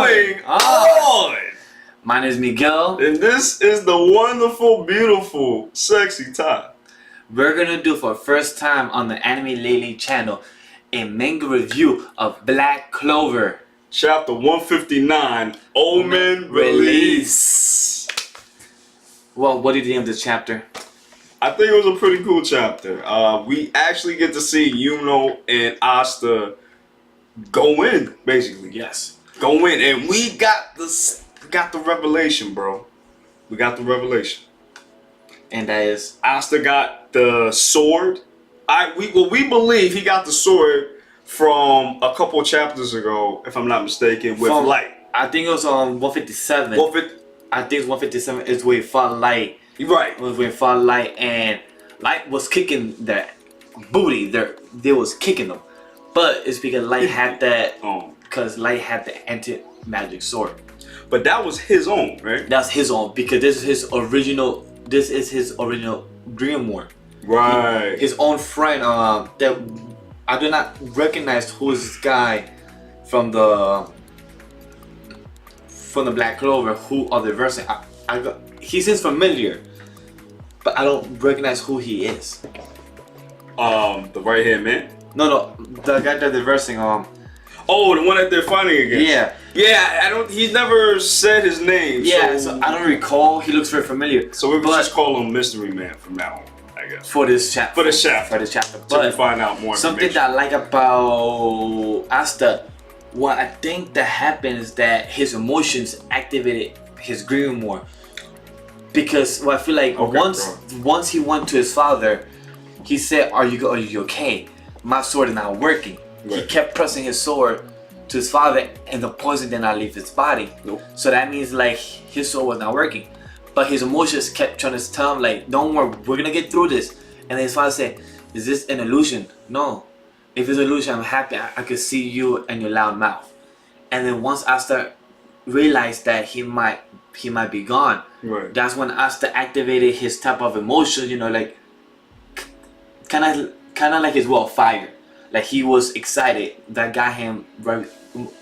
going on? My name is Miguel. And this is the wonderful, beautiful, sexy Ty. We're gonna do for the first time on the Anime Lately channel a manga review of Black Clover. Chapter 159, Omened release. Well, what did you think of this chapter? I think it was a pretty cool chapter. We actually get to see Yuno and Asta go in, basically. Yes. Go in, and we got the revelation, bro. We got the revelation. And that is Asta got the sword. We believe he got the sword from a couple chapters ago, if I'm not mistaken, with Light. I think it was on 157. I think it's 157 is where he fought Light. Right. It was when he fought Light, and Light was kicking their booty. They was kicking them. But it's because Light had that, because Light had the anti-magic sword. But that was his own, right? That's his own, because this is his original Grimoire. Right. His own friend, that I do not recognize who is this guy from the Black Clover, who are the versing. He seems familiar, but I don't recognize who he is. The right hand man? No, the guy that they're versing. Oh, the one that they're fighting against. Yeah. Yeah, he never said his name. Yeah, so I don't recall. He looks very familiar. So we just call him Mystery Man from now on, I guess. For this chapter. For this chapter. But we find out more something that I like about Asta, what I think that happened is that his emotions activated his Grimoire. Because I feel like once he went to his father, he said, "Are you okay? My sword is not working." Right. He kept pressing his sword to his father, and the poison did not leave his body. Nope. So that means like his sword was not working. But his emotions kept trying to tell him like, "Don't worry, we're gonna get through this." And then his father said, "Is this an illusion?" "No. If it's an illusion, I'm happy. I could see you and your loud mouth." And then once Asta realized that he might be gone, right. That's when Asta activated his type of emotion. You know, like kind of like his well fire. Like he was excited. That got him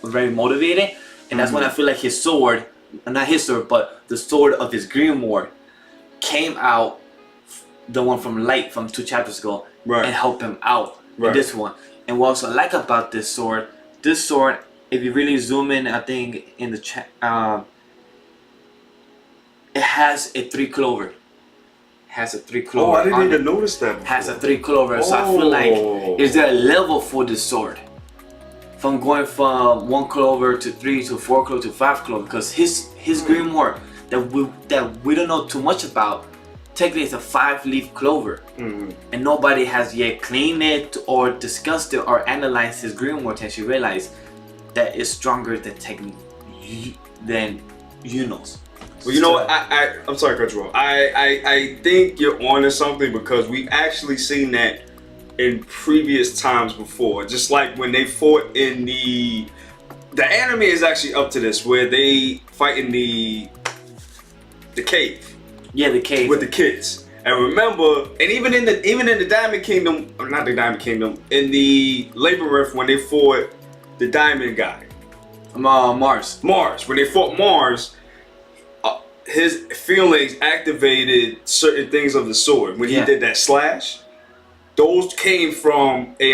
very motivated, and that's when I feel like his sword, not his sword, but the sword of his Grimoire, came out. The one from Light from 2 chapters ago, right. And helped him out in this one. And what I also like about this sword, if you really zoom in, I think in the chat, it has a 3 clover. Has a 3 clover. Oh, I didn't even notice that before. Has a 3 clover. So I feel like, is there a level for this sword? From going from 1 clover to 3 to 4 clover to 5 clover, because his Grimoire that we don't know too much about, technically it's a 5-leaf clover, and nobody has yet cleaned it or discussed it or analyzed his Grimoire until she realized that it's stronger than Yuno's. Well, you know what? I'm sorry, Coach Roy. I think you're onto something, because we actually seen that in previous times before. Just like when they fought in the anime is actually up to this, where they fight in the cave. Yeah, the cave with the kids. And remember, and even in the Diamond Kingdom, or not the Diamond Kingdom, in the Labyrinth, when they fought the Diamond guy, Mars. When they fought Mars, his feelings activated certain things of the sword. When he did that slash, those came from a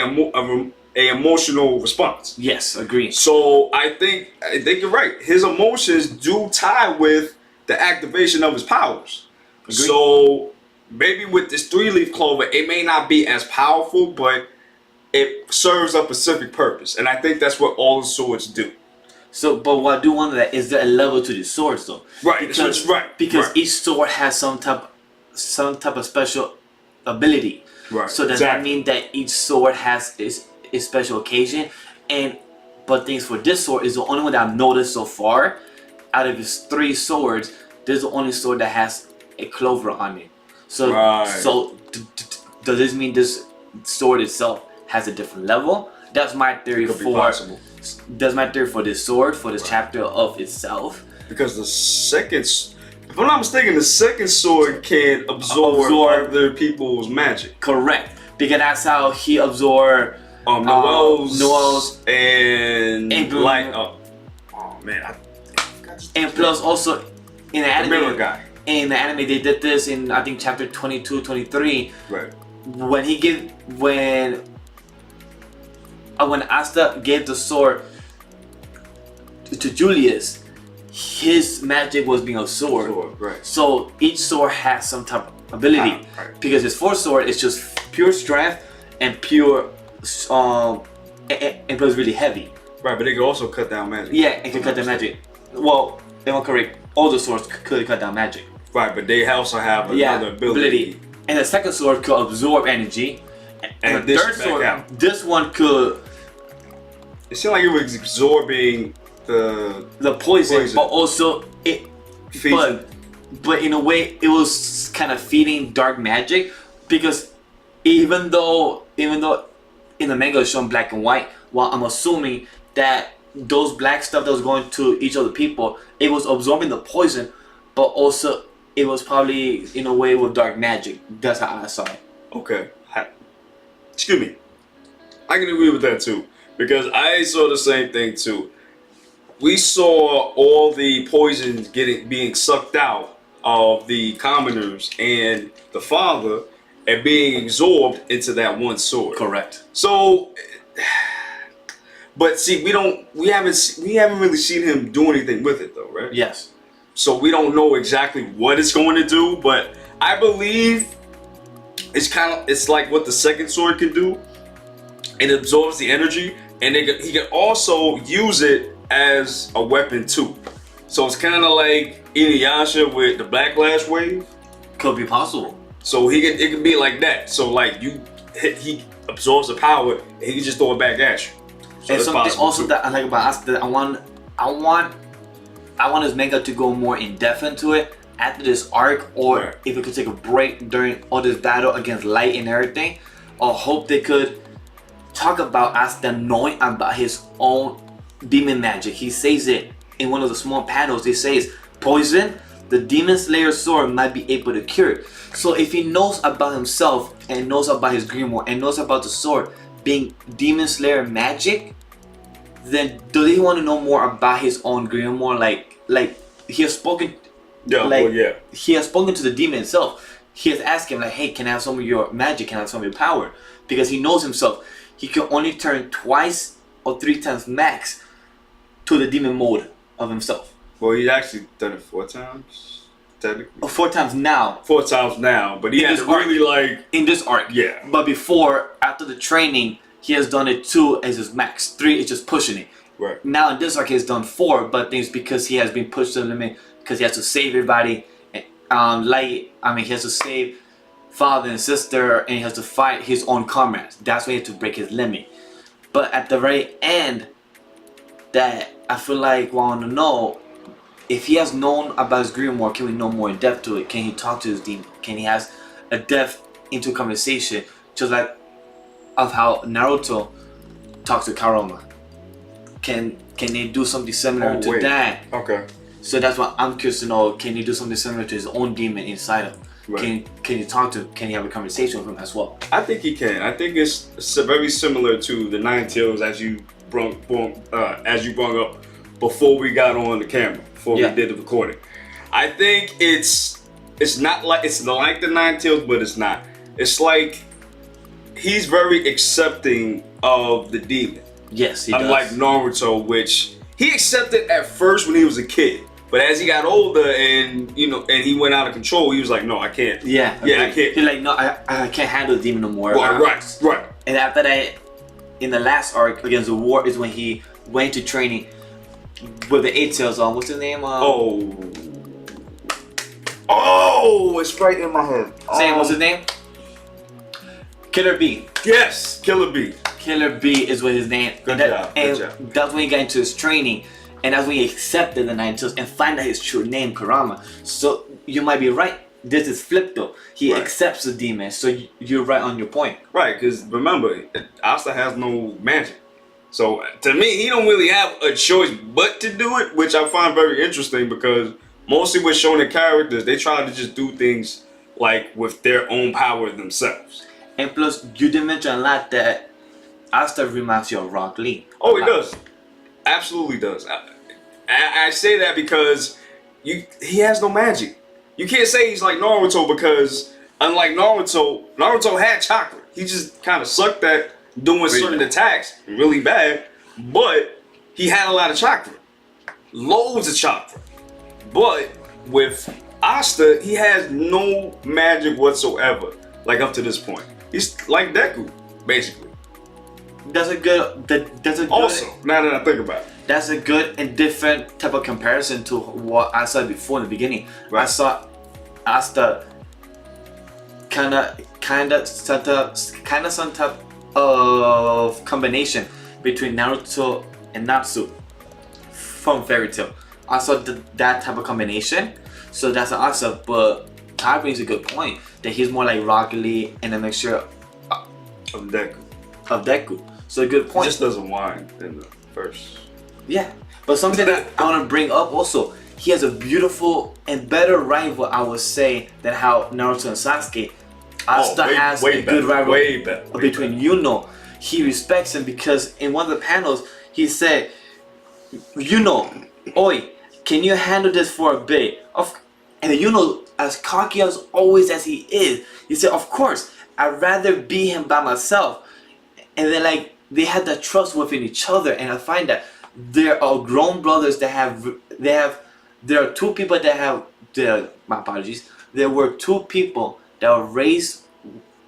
emotional response. Yes, agreed. So I think you're right. His emotions do tie with the activation of his powers. Agreed. So maybe with this 3-leaf clover, it may not be as powerful, but it serves a specific purpose. And I think that's what all the swords do. So, but what I do wonder that, is there a level to the swords though? Right. Because each sword has some type of special ability. Right. So does that mean that each sword has a special occasion? But things for this sword is the only one that I've noticed so far. Out of his 3 swords, this is the only sword that has a clover on it. So, does this mean this sword itself has a different level? That's my theory That's my theory for this sword, for this chapter of itself. Because the second, if I'm not mistaken, the second sword can absorb other people's magic. Correct. Because that's how he absorbed Noel's and Light. man, And plus also in the Mirror anime, guy. in the anime they did this in I think chapter 22, 23. Right. When Asta gave the sword to Julius, his magic was being absorbed. Right. So each sword has some type of ability. Right. Because his fourth sword is just pure strength and pure and it was really heavy. Right, but they could also cut down magic. Yeah, it could cut down magic. Well, if I'm correct, all the swords could cut down magic. Right, but they also have another ability. And the second sword could absorb energy. And the third sword, this one could. It seemed like it was absorbing the poison, but also it. But in a way, it was kind of feeding dark magic, because even though in the manga it's shown black and white, well, I'm assuming that those black stuff that was going to each of the people, it was absorbing the poison, but also it was probably in a way with dark magic. That's how I saw it. Okay. Excuse me. I can agree with that too, because I saw the same thing too. We saw all the poisons being sucked out of the commoners and the father and being absorbed into that one sword. Correct. So, but see, we haven't really seen him do anything with it though, right? Yes. So we don't know exactly what it's going to do, but I believe it's like what the second sword can do. It absorbs the energy, and he can also use it as a weapon too. So it's kind of like Inuyasha with the Backlash wave. Could be possible. So it could be like that. So like he absorbs the power and he can just throw it back at you. So and something also that I like about us, that I want his manga to go more in depth into it after this arc, or if it could take a break during all this battle against Light and everything. I hope they could talk about Asta knowing about his own demon magic. He says it in one of the small panels. He says poison, the demon slayer sword might be able to cure it. So if he knows about himself and knows about his grimoire and knows about the sword being demon slayer magic, then do they want to know more about his own grimoire? Like he has spoken. He has spoken to the demon himself. He has asked him like, hey, can I have some of your magic? Can I have some of your power? Because he knows himself. He can only turn twice or 3 times max to the demon mode of himself. Well, he's actually done it 4 times, technically. 4 times now. 4 times now, but he has really like in this arc. Yeah. But before, after the training, he has done it 2 as his max. 3 is just pushing it. Right. Now in this arc, he has done 4, but things because he has been pushed to the limit, because he has to save everybody. He has to save father and sister, and he has to fight his own comrades. That's why he has to break his limit. But at the very end, that I feel like I want to know if he has known about his grimoire. Can we know more in depth to it? Can he talk to his demon? Can he has a depth into conversation, just like of how Naruto talks to Karoma? Can they do something similar to that? Okay. So that's what I'm curious to know. Can he do something similar to his own demon inside him? Right. Can you talk to him? Can you have a conversation with him as well? I think he can. I think it's very similar to the Nine Tails as you brought up before we got on the camera, before we did the recording. I think it's not like the Nine Tails, but it's not. It's like he's very accepting of the demon. Yes, he does. Unlike Naruto, which he accepted at first when he was a kid. But as he got older and he went out of control, he was like, no, I can't. Yeah, I can't. He's like, no, I can't handle the demon no more. Right. And after that, in the last arc against the war is when he went to training with the 8 Tails on. What's his name? It's right in my head. Sam, what's his name? Killer B. Yes, Killer B. Killer B is what his name. Good job. That's when he got into his training. And that's when he accepted the Nine Tails and find out his true name, Kurama. So you might be right. This is flipped though. He accepts the demon. So you're right on your point. Right, because remember, Asta has no magic. So to me, he don't really have a choice but to do it, which I find very interesting because mostly with shonen characters, they try to just do things like with their own power themselves. And plus, you did mention a lot that Asta reminds you of Rock Lee. Oh, he does. Absolutely does. I say that because he has no magic. You can't say he's like Naruto because unlike Naruto had chakra. He just kind of sucked at doing certain attacks really bad, but he had a lot of chakra. Loads of chakra. But with Asta, he has no magic whatsoever. Like up to this point. He's like Deku, basically. That's a good also, now that I think about it. That's a good and different type of comparison to what I said before in the beginning. Right. I saw Asta kinda some type of combination between Naruto and Natsu from Fairy Tail. I saw that type of combination, so that's awesome. But Kai brings a good point that he's more like Rock Lee and a mixture of Deku. So a good point. He just doesn't whine in the first. Yeah, but something that I want to bring up also, he has a beautiful and better rival, I would say, than how Naruto and Sasuke. Asta has a good rival between Yuno. He respects him because in one of the panels, he said, Yuno, oi, can you handle this for a bit? And Yuno, as cocky as always as he is, he said, of course, I'd rather beat him by myself. And then like, they had that trust within each other, and I find that there are grown brothers that there are two people that have, my apologies, there were two people that were raised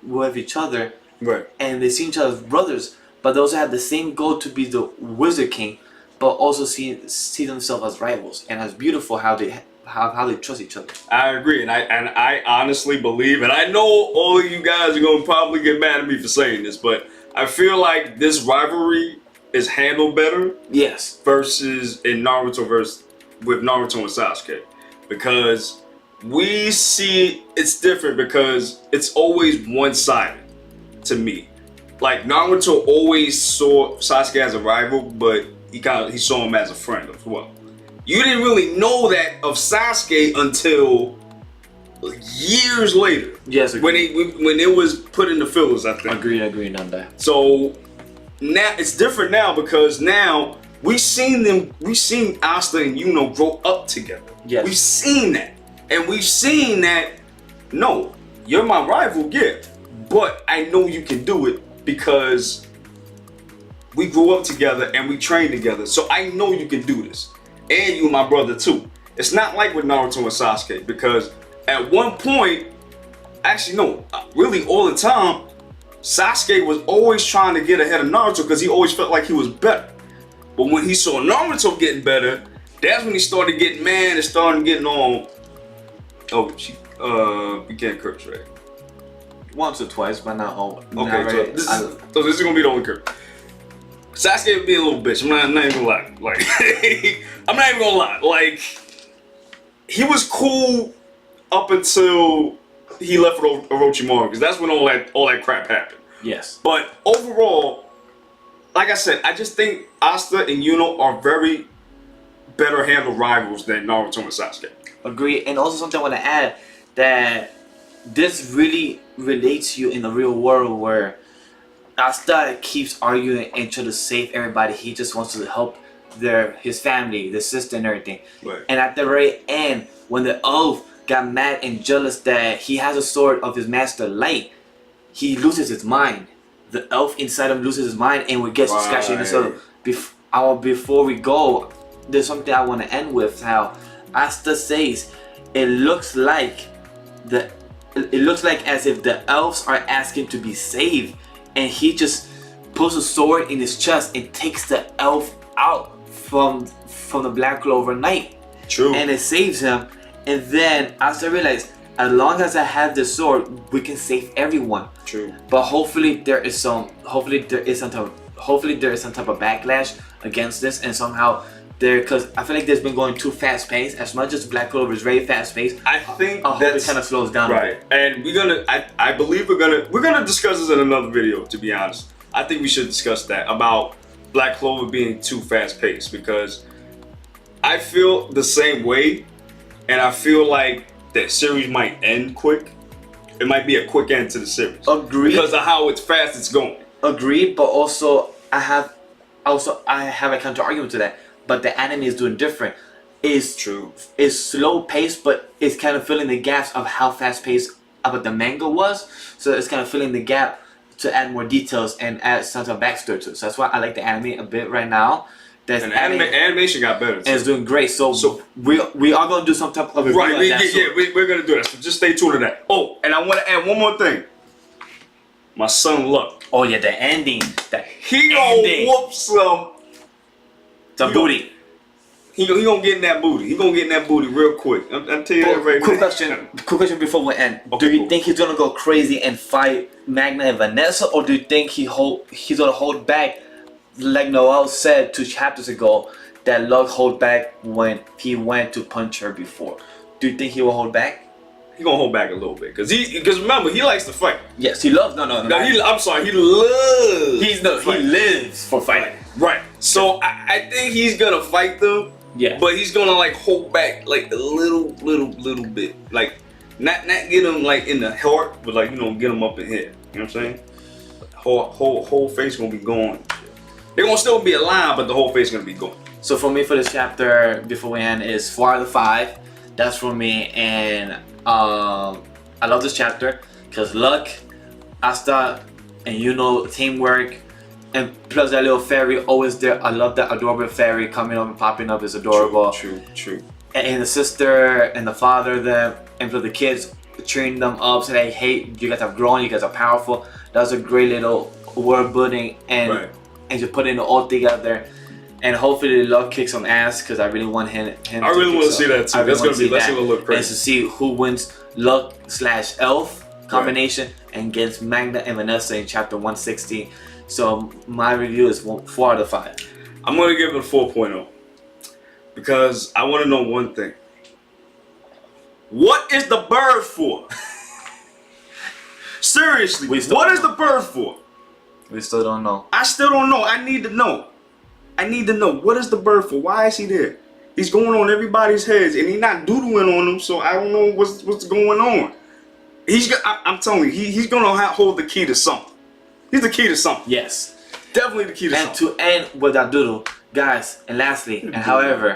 with each other, right? And they see each other as brothers, but they also have the same goal to be the Wizard King, but also see themselves as rivals. And it's beautiful how they trust each other. I agree, and I honestly believe, and I know all of you guys are gonna probably get mad at me for saying this, but I feel like this rivalry is handled better. Yes. Versus in Naruto with Naruto and Sasuke, because we see it's different because it's always one-sided to me. Like Naruto always saw Sasuke as a rival, but he saw him as a friend as well. You didn't really know that of Sasuke until years later. Yes, when it was put in the fillers, I think. Agreed on that. So now it's different now because now we've seen Asta and Yuno grow up together. Yes. We've seen that. And we've seen that, no, you're my rival, yeah, but I know you can do it because we grew up together and we trained together. So I know you can do this. And you my brother too. It's not like with Naruto and Sasuke because at one point, actually no, really all the time, Sasuke was always trying to get ahead of Naruto because he always felt like he was better. But when he saw Naruto getting better, that's when he started getting mad and started getting on. Oh, you can't curse, right? Once or twice, but not all. Okay, so this is gonna be the only curse. Sasuke would be a little bitch. I'm not even gonna lie. Like, I'm not even gonna lie. Like, he was cool up until he left for Orochimaru, because that's when all that crap happened. Yes. But overall, like I said, I just think Asta and Yuno are very better handled rivals than Naruto and Sasuke. Agree. And also something I want to add, that this really relates you in the real world where Asta keeps arguing and trying to save everybody. He just wants to help his family, the sister and everything. Right. And at the very end, when the elf got mad and jealous that he has a sword of his master Light, he loses his mind. The elf inside him loses his mind, and we get to scratching this. So before we go, there's something I want to end with. How Asta says it looks like as if the elves are asking to be saved, and he just puts a sword in his chest and takes the elf out from the Black Clover Knight. True. And it saves him. And then Asta realized, as long as I have this sword, we can save everyone. True. But hopefully there is some type of backlash against this, and somehow because I feel like there's been going too fast paced. As much as Black Clover is very fast paced, I think it kind of slows down. Right. And I believe we're gonna discuss this in another video. To be honest, I think we should discuss that about Black Clover being too fast paced, because I feel the same way, and I feel like that series might end quick. It might be a quick end to the series. Agreed. Because of how fast it's going. Agreed, but also I have a counter argument to that. But the anime is doing different. is True. is slow paced, but it's kind of filling the gaps of how fast paced about the manga was. So it's kind of filling the gap to add more details and add some sort of backstory to it. So that's why I like the anime a bit right now. And animation got better. And it's doing great. So we are gonna do some type of review right, on that. we're gonna do that. So just stay tuned to that. Oh, and I want to add one more thing. My son Luck. Oh yeah, the ending. He gonna whoop some. The booty. He gonna get in that booty. He gonna get in that booty real quick. I'm telling you that right now. Quick question before we end. Okay, do you think he's gonna go crazy and fight Magna and Vanessa, or do you think he's gonna hold back, like Noel said 2 chapters ago, that Luck hold back when he went to punch her before? Do you think he will hold back? He gonna hold back a little bit, because remember, he likes to fight. Yes, he loves. No. I'm sorry, he loves. He lives for fighting. Right. So I think he's gonna fight them. Yeah. But he's gonna like hold back like a little bit, like not get him like in the heart, but like get him up in here. You know what I'm saying? Whole face gonna be gone. They're gonna still be alive, but the whole face gonna be gone. So for me, for this chapter, before we end, is 4 out of 5. That's for me, and I love this chapter because Luck, Asta, and Yuno teamwork, and plus that little fairy always there. I love that adorable fairy coming up and popping up is adorable. True. And the sister and the father, them, and for the kids, cheering them up, saying, "Hey, you guys have grown. You guys are powerful." That was a great little world building, and just putting it all together. And hopefully Luck kicks some ass because I really want him. I really want to see that too. That's gonna look crazy. And to see who wins Luck/Elf combination and gets Magna and Vanessa in chapter 160. So my review is 4 out of 5. I'm gonna give it a 4.0 because I want to know one thing. What is the bird for? Seriously, what is the bird for? We still don't know. I still don't know. I need to know. What is the bird for? Why is he there? He's going on everybody's heads and he's not doodling on them, so I don't know what's going on. I'm telling you, he's gonna hold the key to something. He's the key to something. Yes. Definitely the key to something. And to end with that doodle, guys, and lastly, and however,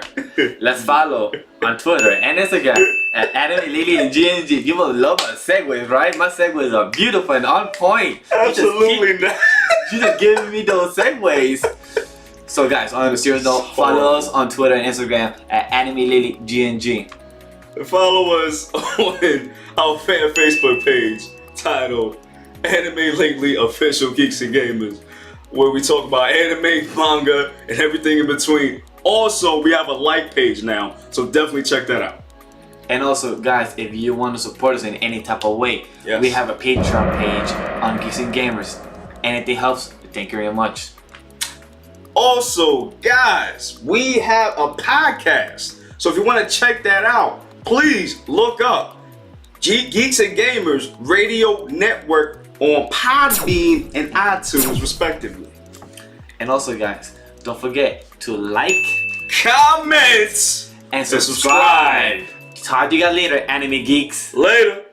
let's follow on Twitter and Instagram at Anime Lily and GNG. You will love my segues, right? My segues are beautiful and on point. Absolutely not. You just giving me those segues. So guys, on a serious note, follow us on Twitter and Instagram at Anime Lily GNG. Follow us on our fan Facebook page titled Anime Lately Official Geeks and Gamers, where we talk about anime, manga, and everything in between. Also, we have a like page now, so definitely check that out. And also, guys, if you want to support us in any type of way, we have a Patreon page on Geeks and Gamers. Anything helps, thank you very much. Also, guys, we have a podcast. So if you want to check that out, please look up Geeks and Gamers Radio Network on Podbean and iTunes, respectively. And also, guys, don't forget to like, comment, and subscribe. Talk to you guys later, Anime Geeks. Later.